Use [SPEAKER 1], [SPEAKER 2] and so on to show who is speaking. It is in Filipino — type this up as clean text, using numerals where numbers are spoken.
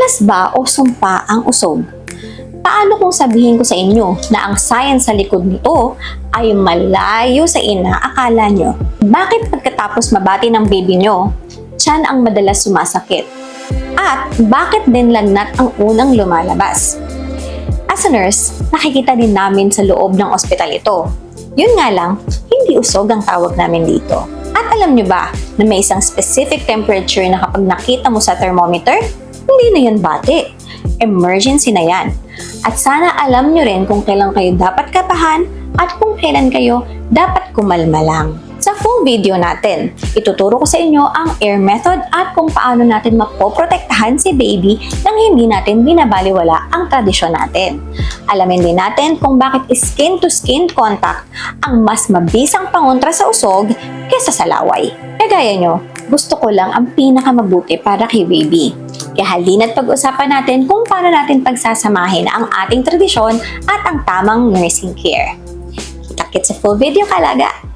[SPEAKER 1] Malas ba o sumpa ang usog? Paano kung sabihin ko sa inyo na ang science sa likod nito ay malayo sa inaakala nyo? Bakit pagkatapos mabati ng baby nyo, tiyan ang madalas sumasakit? At bakit din lagnat ang unang lumalabas? As a nurse, nakikita din namin sa loob ng ospital ito. Yun nga lang, hindi usog ang tawag namin dito. At alam nyo ba na may isang specific temperature na kapag nakita mo sa thermometer, hindi na yan bati. Emergency na yan. At sana alam nyo rin kung kailan kayo dapat kapahan at kung kailan kayo dapat kumalma lang. Sa full video natin, ituturo ko sa inyo ang air method at kung paano natin mapoprotektahan si baby nang hindi natin binabaliwala ang tradisyon natin. Alamin din natin kung bakit skin-to-skin contact ang mas mabisang pangontra sa usog kesa sa laway. Kagaya nyo, gusto ko lang ang pinakamabuti para kay baby. Kaya halina't pag-usapan natin kung paano natin pagsasamahin ang ating tradisyon at ang tamang nursing care. Kita-kits sa full video, kalaga!